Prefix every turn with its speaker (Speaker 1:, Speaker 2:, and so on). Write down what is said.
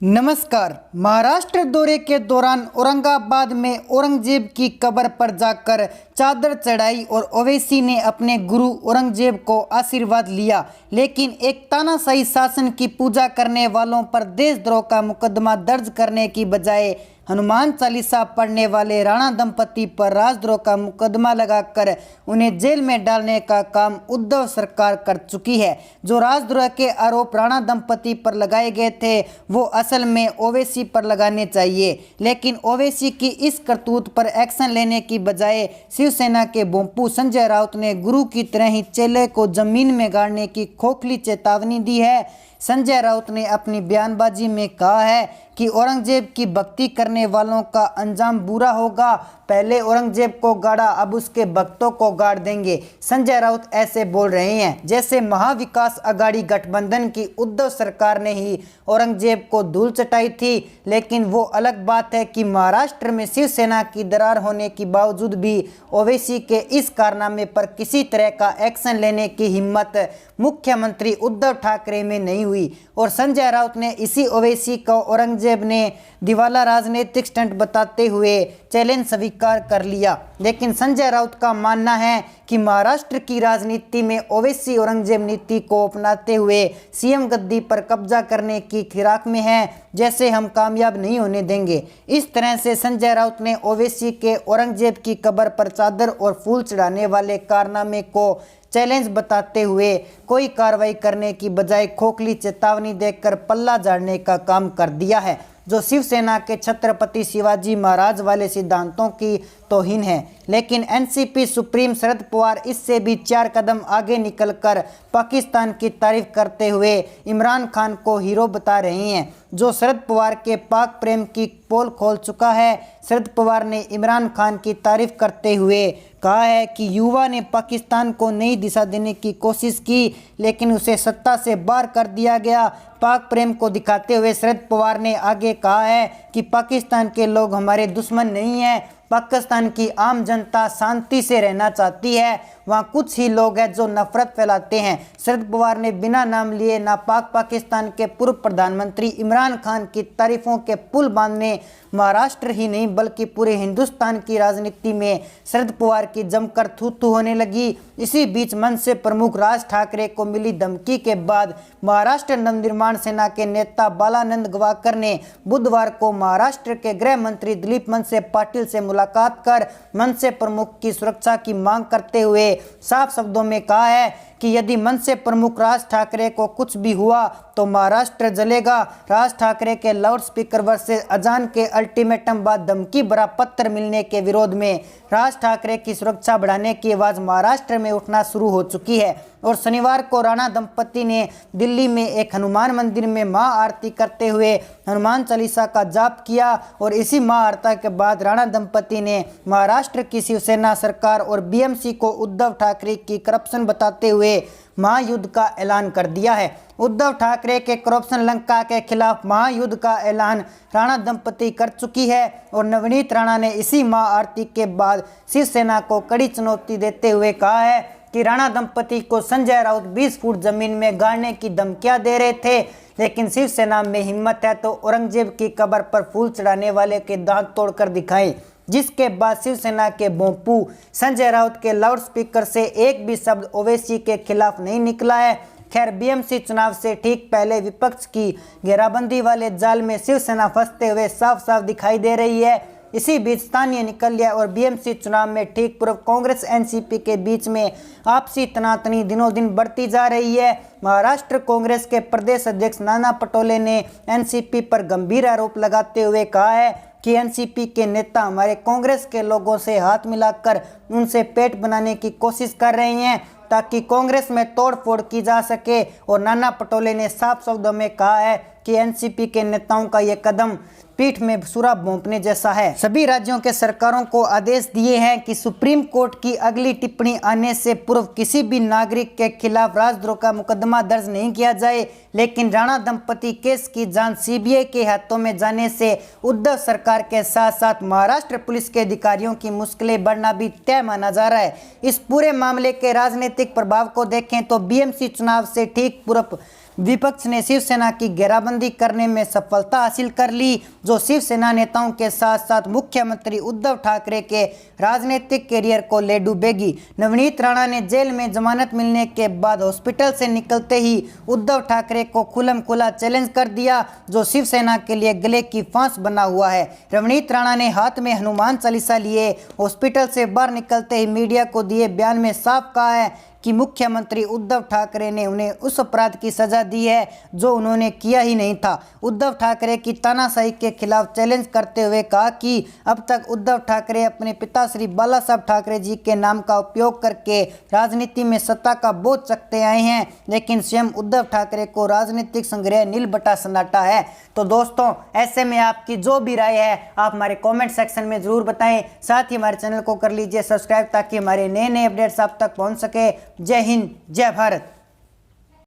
Speaker 1: नमस्कार। महाराष्ट्र दौरे के दौरान औरंगाबाद में औरंगजेब की कब्र पर जाकर चादर चढ़ाई और ओवैसी ने अपने गुरु औरंगजेब को आशीर्वाद लिया, लेकिन एक तानाशाही शासन की पूजा करने वालों पर देशद्रोह का मुकदमा दर्ज करने की बजाय हनुमान चालीसा पढ़ने वाले राणा दंपति पर राजद्रोह का मुकदमा लगाकर उन्हें जेल में डालने का काम उद्धव सरकार कर चुकी है। जो राजद्रोह के आरोप राणा दंपति पर लगाए गए थे वो असल में ओवैसी पर लगाने चाहिए, लेकिन ओवैसी की इस करतूत पर एक्शन लेने की बजाय शिवसेना के बोंपू संजय राउत ने गुरु की तरह ही चेले को जमीन में गाड़ने की खोखली चेतावनी दी है। संजय राउत ने अपनी बयानबाजी में कहा है कि औरंगजेब की भक्ति करने वालों का अंजाम बुरा होगा। पहले औरंगजेब को गाड़ा, अब उसके भक्तों को गाड़ देंगे। संजय राउत ऐसे बोल रहे हैं जैसे महाविकास अघाड़ी गठबंधन की उद्धव सरकार ने ही औरंगजेब को धूल चटाई थी। लेकिन वो अलग बात है कि महाराष्ट्र में शिवसेना की दरार होने के बावजूद भी ओवैसी के इस कारनामे पर किसी तरह का एक्शन लेने की हिम्मत मुख्यमंत्री उद्धव ठाकरे में नहीं हुई और संजय राउत ने इसी ओवैसी को औरंगजेब ने दिवाला राजनीतिक स्टंट बताते हुए चैलेंज स्वीकार कर लिया। लेकिन संजय राउत का मानना है कि महाराष्ट्र की राजनीति में ओवैसी औरंगजेब नीति को अपनाते हुए सीएम गद्दी पर कब्जा करने की फिराक में है, जैसे हम कामयाब नहीं होने देंगे। इस तरह से संजय राउत ने ओवैसी के औरंगजेब की कब्र पर चादर और फूल चढ़ाने वाले कारनामे को चैलेंज बताते हुए कोई कार्रवाई करने की बजाय खोखली चेतावनी देकर पल्ला झाड़ने का काम कर दिया है, जो शिवसेना के छत्रपति शिवाजी महाराज वाले सिद्धांतों की तौहीन है। लेकिन एनसीपी सुप्रीम शरद पवार इससे भी 4 कदम आगे निकलकर पाकिस्तान की तारीफ करते हुए इमरान खान को हीरो बता रहे हैं, जो शरद पवार के पाक प्रेम की पोल खोल चुका है। शरद पवार ने इमरान खान की तारीफ करते हुए कहा है कि युवा ने पाकिस्तान को नई दिशा देने की कोशिश की, लेकिन उसे सत्ता से बाहर कर दिया गया। पाक प्रेम को दिखाते हुए शरद पवार ने आगे कहा है कि पाकिस्तान के लोग हमारे दुश्मन नहीं हैं, पाकिस्तान की आम जनता शांति से रहना चाहती है, वहाँ कुछ ही लोग हैं जो नफरत फैलाते हैं। शरद पवार ने बिना नाम लिए नापाक पाकिस्तान के पूर्व प्रधानमंत्री इमरान खान की तारीफों के पुल बांधने महाराष्ट्र ही नहीं बल्कि पूरे हिंदुस्तान की राजनीति में शरद पवार की जमकर थू-थू होने लगी। इसी बीच मनसे प्रमुख राज ठाकरे को मिली धमकी के बाद महाराष्ट्र नवनिर्माण सेना के नेता बालानंद गवाकर ने बुधवार को महाराष्ट्र के गृह मंत्री दिलीप मनसे पाटिल से मुलाकात कर मनसे प्रमुख की सुरक्षा की मांग करते हुए साफ शब्दों में कहा है कि यदि मनसे प्रमुख राज ठाकरे को कुछ भी हुआ तो महाराष्ट्र जलेगा। राज ठाकरे के लाउड स्पीकर वर्सेस अजान के अल्टीमेटम बाद धमकी भरा पत्र मिलने के विरोध में राज ठाकरे की सुरक्षा बढ़ाने की आवाज महाराष्ट्र में उठना शुरू हो चुकी है और शनिवार को राणा दंपति ने दिल्ली में एक हनुमान मंदिर में महाआरती करते हुए हनुमान चालीसा का जाप किया और इसी महाआरती के बाद राणा दंपति ने महाराष्ट्र की शिवसेना सरकार और बीएमसी को उद्धव ठाकरे की करप्शन बताते हुए महायुद्ध का ऐलान कर दिया है। उद्धव ठाकरे के करप्शन लंका के खिलाफ महायुद्ध का ऐलान राणा दंपति कर चुकी है और नवनीत राणा ने इसी महाआरती के बाद शिवसेना को कड़ी चुनौती देते हुए कहा है कि राणा दंपति को संजय राउत 20 फुट जमीन में गाड़ने की धमकियां दे रहे थे, लेकिन शिवसेना में हिम्मत है तो औरंगजेब की कब्र पर फूल चढ़ाने वाले के दांत तोड़कर दिखाएं। जिसके बाद शिवसेना के बोंपू संजय राउत के लाउड स्पीकर से एक भी शब्द ओवैसी के खिलाफ नहीं निकला है। खैर, बीएमसी चुनाव से ठीक पहले विपक्ष की घेराबंदी वाले जाल में शिवसेना फंसते हुए साफ साफ दिखाई दे रही है। इसी बीच स्थानीय निकल्या और बीएमसी चुनाव में ठीक पूर्व कांग्रेस एनसीपी के बीच में आपसी तनातनी दिनों दिन बढ़ती जा रही है। महाराष्ट्र कांग्रेस के प्रदेश अध्यक्ष नाना पटोले ने एनसीपी पर गंभीर आरोप लगाते हुए कहा है कि एनसीपी के नेता हमारे कांग्रेस के लोगों से हाथ मिलाकर उनसे पेट बनाने की कोशिश कर रहे हैं ताकि कांग्रेस में तोड़फोड़ की जा सके। और नाना पटोले ने साफ शब्दों में कहा है कि एनसीपी के नेताओं का यह कदम पीठ में सुरा भोंपने जैसा है। सभी राज्यों के सरकारों को आदेश दिए हैं कि सुप्रीम कोर्ट की अगली टिप्पणी आने से पूर्व किसी भी नागरिक के खिलाफ राजद्रोह का मुकदमा दर्ज नहीं किया जाए। लेकिन राणा दंपति केस की जांच सीबीआई के हाथों में जाने से उद्धव सरकार के साथ साथ महाराष्ट्र पुलिस के अधिकारियों की मुश्किलें बढ़ना भी तय माना जा रहा है। इस पूरे मामले के राजनीतिक प्रभाव को देखें तो बीएमसी चुनाव से ठीक पूर्व विपक्ष ने शिवसेना की घेराबंदी करने में सफलता हासिल कर ली, जो शिवसेना नेताओं के साथ साथ मुख्यमंत्री उद्धव ठाकरे के राजनीतिक करियर को ले डूबेगी। नवनीत राणा ने जेल में जमानत मिलने के बाद हॉस्पिटल से निकलते ही उद्धव ठाकरे को खुल्लम खुला चैलेंज कर दिया, जो शिवसेना के लिए गले की फांस बना हुआ है। नवनीत राणा ने हाथ में हनुमान चालीसा लिए हॉस्पिटल से बाहर निकलते ही मीडिया को दिए बयान में साफ कहा है कि मुख्यमंत्री उद्धव ठाकरे ने उन्हें उस अपराध की सजा दी है जो उन्होंने किया ही नहीं था। उद्धव ठाकरे की तानाशाही के खिलाफ चैलेंज करते हुए कहा कि अब तक उद्धव ठाकरे अपने पिता श्री बाला साहब ठाकरे जी के नाम का उपयोग करके राजनीति में सत्ता का बोझ चकते आए हैं, लेकिन स्वयं उद्धव ठाकरे को राजनीतिक संग्रह नील बटा सन्नाटा है। तो दोस्तों, ऐसे में आपकी जो भी राय है आप हमारे कॉमेंट सेक्शन में ज़रूर बताएं। साथ ही हमारे चैनल को कर लीजिए सब्सक्राइब ताकि हमारे नए नए अपडेट्स आप तक पहुंच सके। जय हिंद, जय भारत।